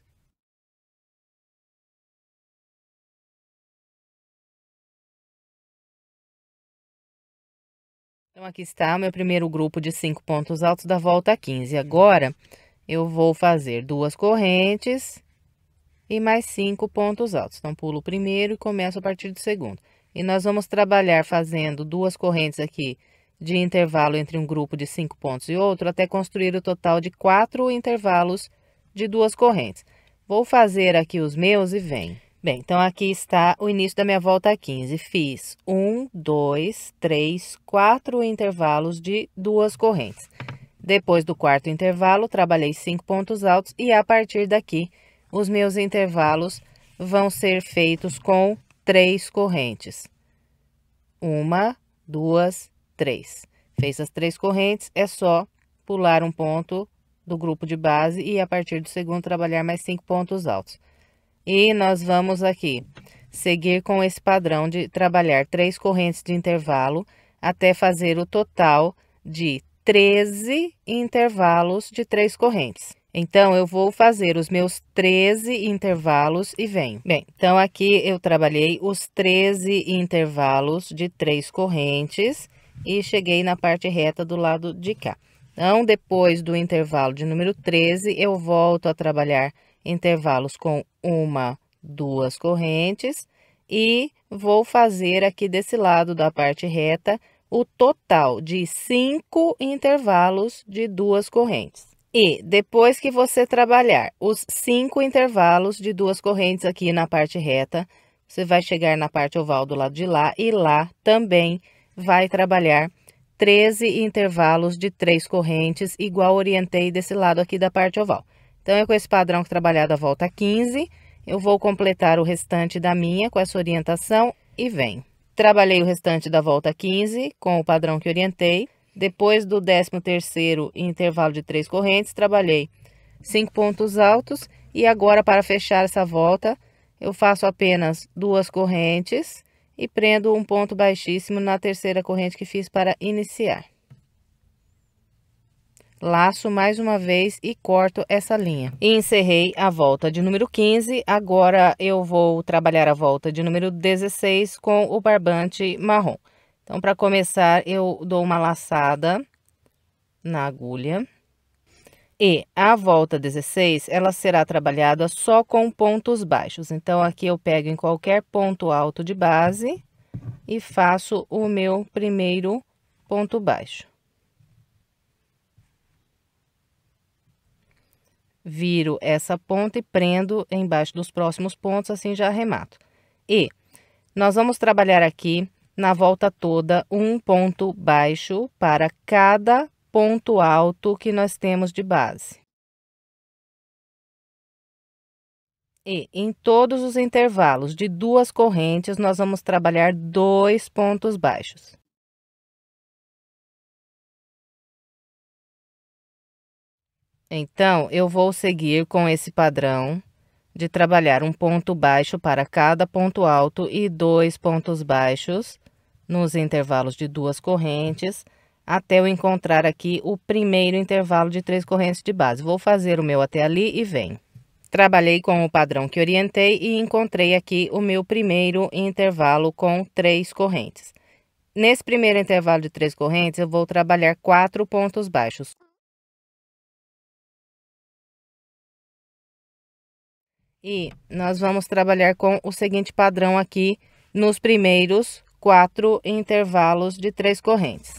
Então, aqui está o meu primeiro grupo de 5 pontos altos da volta 15. Agora, eu vou fazer 2 correntes e mais 5 pontos altos. Então, pulo o primeiro e começo a partir do segundo. E nós vamos trabalhar fazendo 2 correntes aqui de intervalo entre um grupo de 5 pontos e outro, até construir o total de 4 intervalos de 2 correntes. Vou fazer aqui os meus e venho. Bem, então aqui está o início da minha volta 15. Fiz 1, 2, 3, 4 intervalos de 2 correntes. Depois do quarto intervalo, trabalhei 5 pontos altos e a partir daqui, os meus intervalos vão ser feitos com 3 correntes. 1, 2, 3. Fez as 3 correntes, é só pular um ponto do grupo de base e a partir do segundo trabalhar mais 5 pontos altos. E nós vamos aqui seguir com esse padrão de trabalhar 3 correntes de intervalo até fazer o total de 13 intervalos de 3 correntes. Então, eu vou fazer os meus 13 intervalos e venho. Bem, então aqui eu trabalhei os 13 intervalos de 3 correntes e cheguei na parte reta do lado de cá. Então, depois do intervalo de número 13, eu volto a trabalhar intervalos com 1, 2 correntes e vou fazer aqui desse lado da parte reta o total de 5 intervalos de 2 correntes. E depois que você trabalhar os 5 intervalos de 2 correntes aqui na parte reta, você vai chegar na parte oval do lado de lá e lá também vai trabalhar 13 intervalos de 3 correntes, igual orientei desse lado aqui da parte oval. Então, é com esse padrão que trabalhar da volta 15, eu vou completar o restante da minha com essa orientação e venho. Trabalhei o restante da volta 15 com o padrão que orientei. Depois do 13º intervalo de 3 correntes, trabalhei 5 pontos altos e agora para fechar essa volta, eu faço apenas 2 correntes e prendo um ponto baixíssimo na terceira corrente que fiz para iniciar. Laço mais uma vez e corto essa linha. E encerrei a volta de número 15, agora eu vou trabalhar a volta de número 16 com o barbante marrom. Então, para começar, eu dou uma laçada na agulha. E a volta 16, ela será trabalhada só com pontos baixos. Então, aqui eu pego em qualquer ponto alto de base e faço o meu primeiro ponto baixo. Viro essa ponta e prendo embaixo dos próximos pontos, assim já arremato. E nós vamos trabalhar aqui na volta toda um ponto baixo para cada ponto alto que nós temos de base. E em todos os intervalos de 2 correntes, nós vamos trabalhar 2 pontos baixos. Então, eu vou seguir com esse padrão de trabalhar um ponto baixo para cada ponto alto e 2 pontos baixos nos intervalos de 2 correntes, até eu encontrar aqui o primeiro intervalo de 3 correntes de base. Vou fazer o meu até ali e venho. Trabalhei com o padrão que orientei e encontrei aqui o meu primeiro intervalo com 3 correntes. Nesse primeiro intervalo de 3 correntes, eu vou trabalhar 4 pontos baixos. E nós vamos trabalhar com o seguinte padrão aqui nos primeiros 4 intervalos de 3 correntes.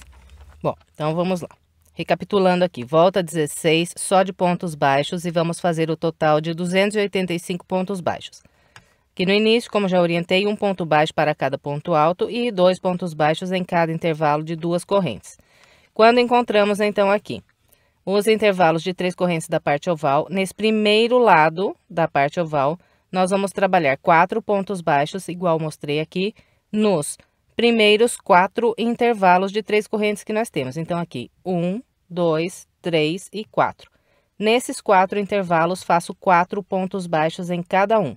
Bom, então vamos lá. Recapitulando aqui, volta 16 só de pontos baixos e vamos fazer o total de 285 pontos baixos. Aqui no início, como já orientei, um ponto baixo para cada ponto alto e 2 pontos baixos em cada intervalo de 2 correntes. Quando encontramos, então, aqui os intervalos de 3 correntes da parte oval, nesse primeiro lado da parte oval, nós vamos trabalhar 4 pontos baixos, igual mostrei aqui, nos primeiros 4 intervalos de 3 correntes que nós temos. Então, aqui, 1, 2, 3 e 4. Nesses 4 intervalos, faço 4 pontos baixos em cada um.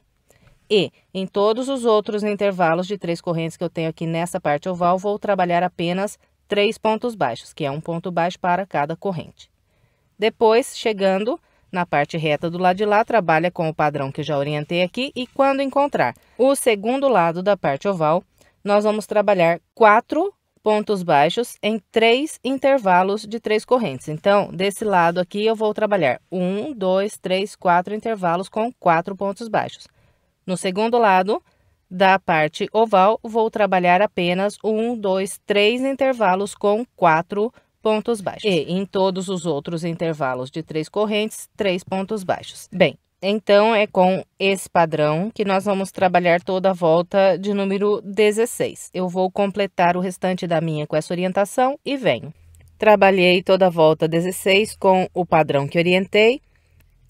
E, em todos os outros intervalos de 3 correntes que eu tenho aqui nessa parte oval, vou trabalhar apenas 3 pontos baixos, que é um ponto baixo para cada corrente. Depois, chegando na parte reta do lado de lá, trabalha com o padrão que eu já orientei aqui. E quando encontrar o segundo lado da parte oval, nós vamos trabalhar 4 pontos baixos em 3 intervalos de 3 correntes. Então, desse lado aqui, eu vou trabalhar 1, 2, 3, 4 intervalos com 4 pontos baixos. No segundo lado da parte oval, vou trabalhar apenas 1, 2, 3 intervalos com 4 pontos baixos. E em todos os outros intervalos de 3 correntes, 3 pontos baixos. Bem, então é com esse padrão que nós vamos trabalhar toda a volta de número 16. Eu vou completar o restante da minha com essa orientação e venho. Trabalhei toda a volta 16 com o padrão que orientei.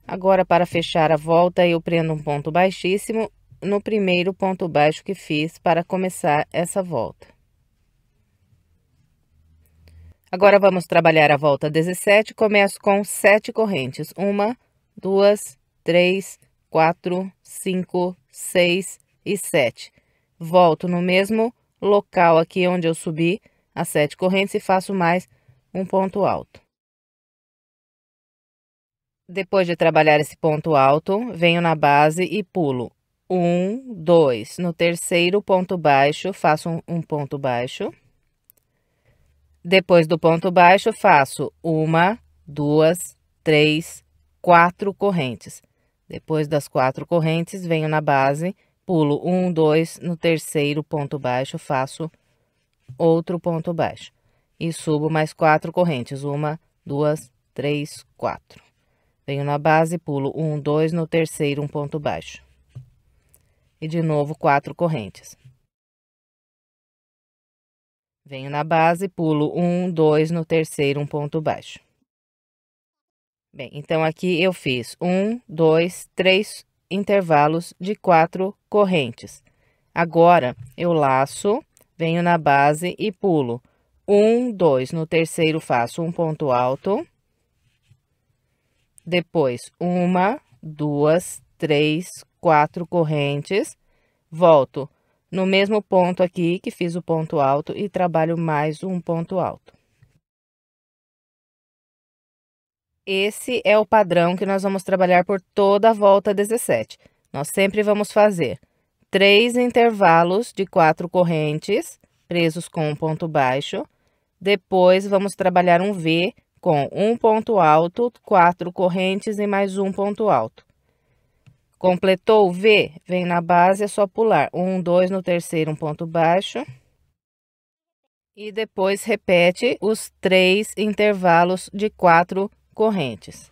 Agora, para fechar a volta, eu prendo um ponto baixíssimo no primeiro ponto baixo que fiz para começar essa volta. Agora, vamos trabalhar a volta 17, começo com 7 correntes. 1, 2, 3, 4, 5, 6 e 7. Volto no mesmo local aqui onde eu subi as 7 correntes e faço mais um ponto alto. Depois de trabalhar esse ponto alto, venho na base e pulo 1, 2. No terceiro ponto baixo, faço um ponto baixo. Depois do ponto baixo, faço 1, 2, 3, 4 correntes. Depois das 4 correntes, venho na base, pulo 1, 2, no terceiro ponto baixo, faço outro ponto baixo. E subo mais 4 correntes, 1, 2, 3, 4. Venho na base, pulo 1, 2, no terceiro um ponto baixo. E de novo 4 correntes. Venho na base, pulo 1, 2, no terceiro um ponto baixo. Bem, então aqui eu fiz 1, 2, 3 intervalos de 4 correntes. Agora, eu laço, venho na base e pulo 1, 2, no terceiro faço um ponto alto. Depois, 1, 2, 3, 4 correntes. Volto no mesmo ponto aqui que fiz o ponto alto e trabalho mais um ponto alto. Esse é o padrão que nós vamos trabalhar por toda a volta 17. Nós sempre vamos fazer 3 intervalos de 4 correntes, presos com um ponto baixo. Depois, vamos trabalhar um V com um ponto alto, 4 correntes e mais um ponto alto. Completou o V, vem na base, é só pular 1, 2, no terceiro um ponto baixo. E depois repete os 3 intervalos de 4 correntes.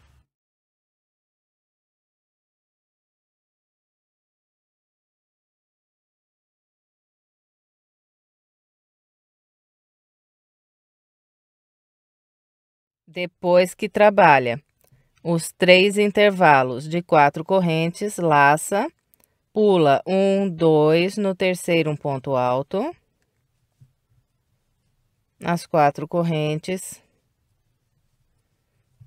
Depois que trabalha os 3 intervalos de 4 correntes, laça, pula 1, 2, no terceiro um ponto alto, as 4 correntes,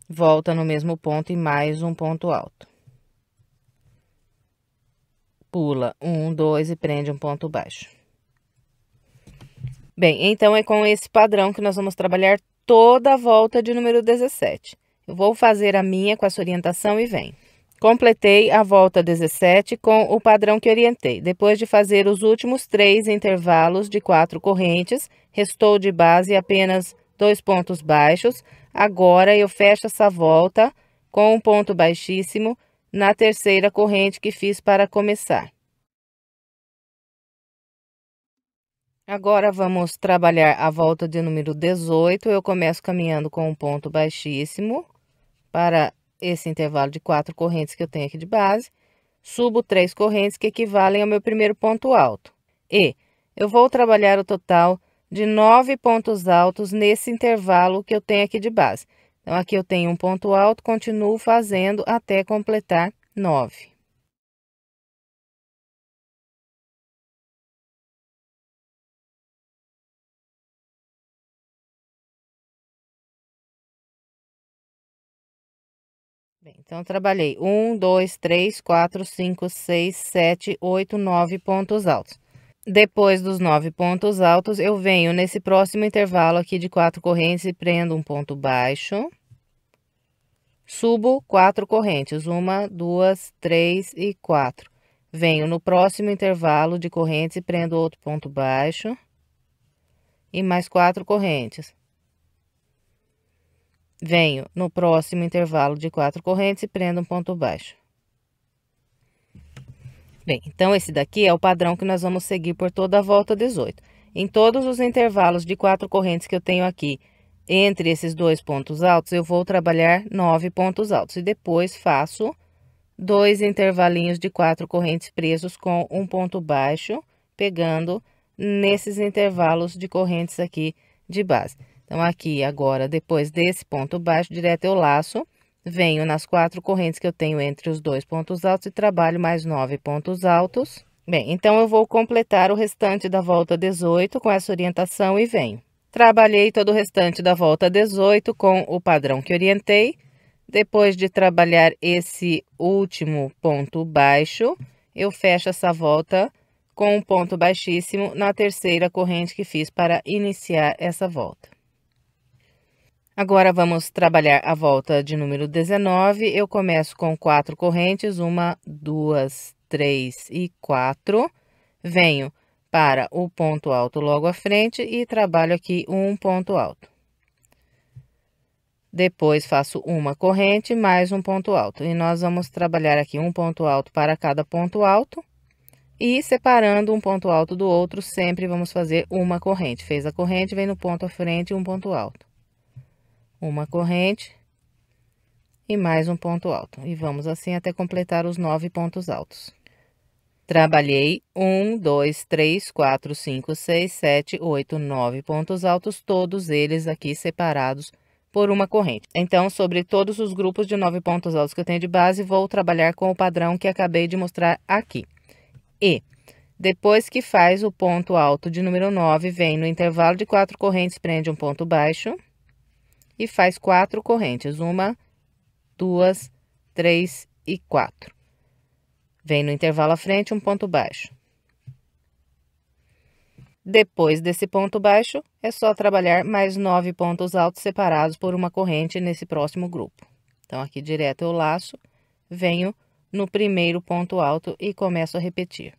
volta no mesmo ponto e mais um ponto alto. Pula 1, 2 e prende um ponto baixo. Bem, então é com esse padrão que nós vamos trabalhar toda a volta de número 17. Eu vou fazer a minha com essa orientação e vem. Completei a volta 17 com o padrão que orientei. Depois de fazer os últimos 3 intervalos de 4 correntes, restou de base apenas 2 pontos baixos. Agora, eu fecho essa volta com um ponto baixíssimo na terceira corrente que fiz para começar. Agora, vamos trabalhar a volta de número 18. Eu começo caminhando com um ponto baixíssimo para esse intervalo de 4 correntes que eu tenho aqui de base. Subo 3 correntes que equivalem ao meu primeiro ponto alto. E eu vou trabalhar o total de 9 pontos altos nesse intervalo que eu tenho aqui de base. Então, aqui eu tenho um ponto alto, continuo fazendo até completar 9. Bem, então, trabalhei 1, 2, 3, 4, 5, 6, 7, 8, 9 pontos altos. Depois dos 9 pontos altos, eu venho nesse próximo intervalo aqui de 4 correntes e prendo um ponto baixo. Subo 4 correntes, 1, 2, 3 e 4. Venho no próximo intervalo de correntes e prendo outro ponto baixo. E mais 4 correntes. Venho no próximo intervalo de 4 correntes e prendo um ponto baixo. Bem, então esse daqui é o padrão que nós vamos seguir por toda a volta 18. Em todos os intervalos de 4 correntes que eu tenho aqui, entre esses 2 pontos altos, eu vou trabalhar 9 pontos altos. E depois faço 2 intervalinhos de 4 correntes presos com um ponto baixo, pegando nesses intervalos de correntes aqui de base. Então, aqui agora, depois desse ponto baixo, direto eu laço, venho nas 4 correntes que eu tenho entre os 2 pontos altos e trabalho mais 9 pontos altos. Bem, então eu vou completar o restante da volta 18 com essa orientação e venho. Trabalhei todo o restante da volta 18 com o padrão que orientei. Depois de trabalhar esse último ponto baixo, eu fecho essa volta com um ponto baixíssimo na terceira corrente que fiz para iniciar essa volta. Agora, vamos trabalhar a volta de número 19. Eu começo com 4 correntes, 1, 2, 3 e 4. Venho para o ponto alto logo à frente e trabalho aqui um ponto alto. Depois, faço uma corrente mais um ponto alto. E nós vamos trabalhar aqui um ponto alto para cada ponto alto. E separando um ponto alto do outro, sempre vamos fazer uma corrente. Fez a corrente, vem no ponto à frente, um ponto alto. Uma corrente e mais um ponto alto. E vamos assim até completar os 9 pontos altos. Trabalhei 1, 2, 3, 4, 5, 6, 7, 8, 9 pontos altos, todos eles aqui separados por uma corrente. Então, sobre todos os grupos de 9 pontos altos que eu tenho de base, vou trabalhar com o padrão que acabei de mostrar aqui. E depois que faz o ponto alto de número 9, vem no intervalo de 4 correntes, prende um ponto baixo e faz 4 correntes, 1, 2, 3 e 4. Vem no intervalo à frente um ponto baixo. Depois desse ponto baixo, é só trabalhar mais 9 pontos altos separados por uma corrente nesse próximo grupo. Então, aqui direto eu laço, venho no primeiro ponto alto e começo a repetir.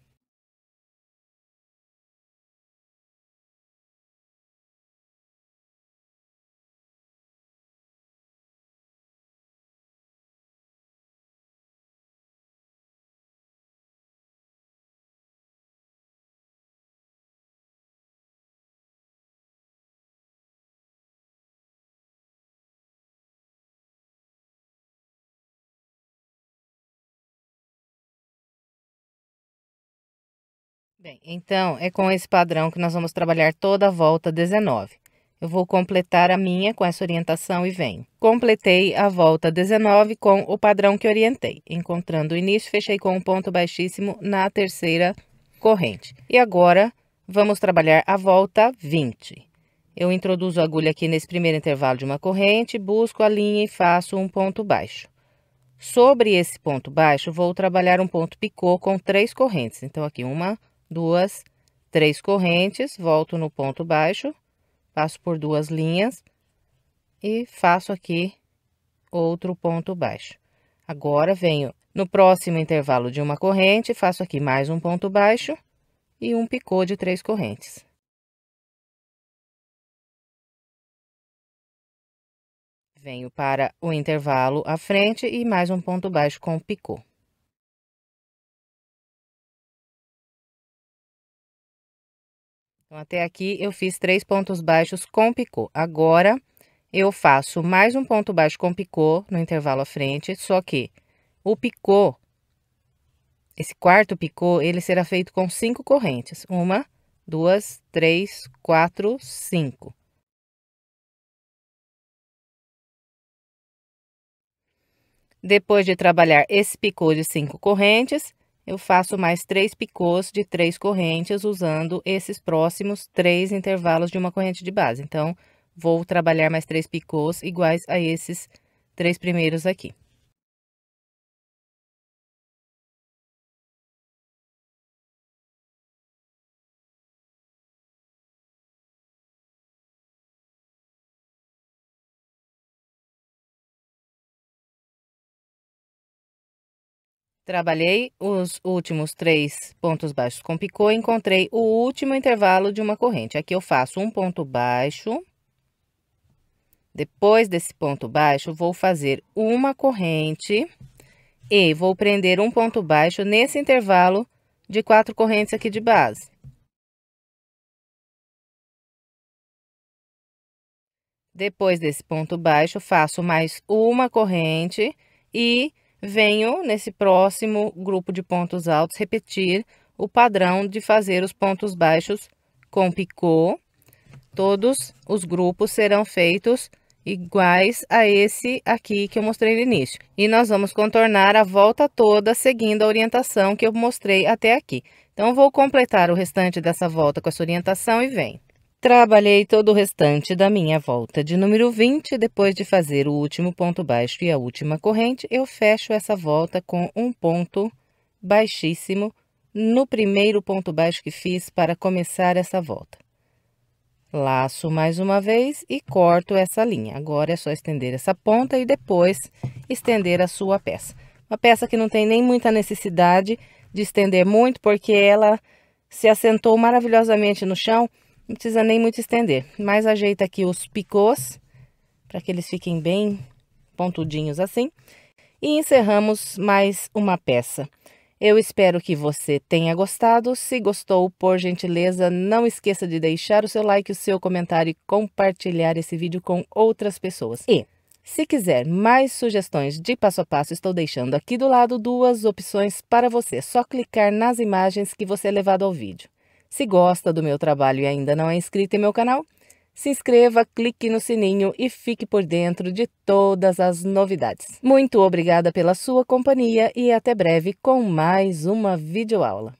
Bem, então, é com esse padrão que nós vamos trabalhar toda a volta 19. Eu vou completar a minha com essa orientação e venho. Completei a volta 19 com o padrão que orientei. Encontrando o início, fechei com um ponto baixíssimo na terceira corrente. E agora, vamos trabalhar a volta 20. Eu introduzo a agulha aqui nesse primeiro intervalo de uma corrente, busco a linha e faço um ponto baixo. Sobre esse ponto baixo, vou trabalhar um ponto picô com 3 correntes. Então, aqui 1, 2, 3 correntes, volto no ponto baixo, passo por 2 linhas e faço aqui outro ponto baixo. Agora, venho no próximo intervalo de uma corrente, faço aqui mais um ponto baixo e um picô de 3 correntes. Venho para o intervalo à frente e mais um ponto baixo com picô. Então, até aqui eu fiz 3 pontos baixos com picô. Agora, eu faço mais um ponto baixo com picô no intervalo à frente, só que o picô, esse quarto picô, ele será feito com 5 correntes. 1, 2, 3, 4, 5. Depois de trabalhar esse picô de 5 correntes, eu faço mais 3 picôs de 3 correntes, usando esses próximos 3 intervalos de uma corrente de base. Então, vou trabalhar mais 3 picôs iguais a esses 3 primeiros aqui. Trabalhei os últimos 3 pontos baixos com picô e encontrei o último intervalo de uma corrente. Aqui eu faço um ponto baixo. Depois desse ponto baixo, vou fazer uma corrente e vou prender um ponto baixo nesse intervalo de 4 correntes aqui de base. Depois desse ponto baixo, faço mais uma corrente e venho nesse próximo grupo de pontos altos repetir o padrão de fazer os pontos baixos com picô. Todos os grupos serão feitos iguais a esse aqui que eu mostrei no início. E nós vamos contornar a volta toda seguindo a orientação que eu mostrei até aqui. Então, vou completar o restante dessa volta com essa orientação e venho. Trabalhei todo o restante da minha volta de número 20, depois de fazer o último ponto baixo e a última corrente, eu fecho essa volta com um ponto baixíssimo no primeiro ponto baixo que fiz para começar essa volta. Laço mais uma vez e corto essa linha. Agora é só estender essa ponta e depois estender a sua peça. Uma peça que não tem nem muita necessidade de estender muito, porque ela se assentou maravilhosamente no chão. Não precisa nem muito estender, mas ajeita aqui os picôs, para que eles fiquem bem pontudinhos assim. E encerramos mais uma peça. Eu espero que você tenha gostado. Se gostou, por gentileza, não esqueça de deixar o seu like, o seu comentário e compartilhar esse vídeo com outras pessoas. E, se quiser mais sugestões de passo a passo, estou deixando aqui do lado 2 opções para você. Só clicar nas imagens que você é levado ao vídeo. Se gosta do meu trabalho e ainda não é inscrito em meu canal, se inscreva, clique no sininho e fique por dentro de todas as novidades. Muito obrigada pela sua companhia e até breve com mais uma videoaula.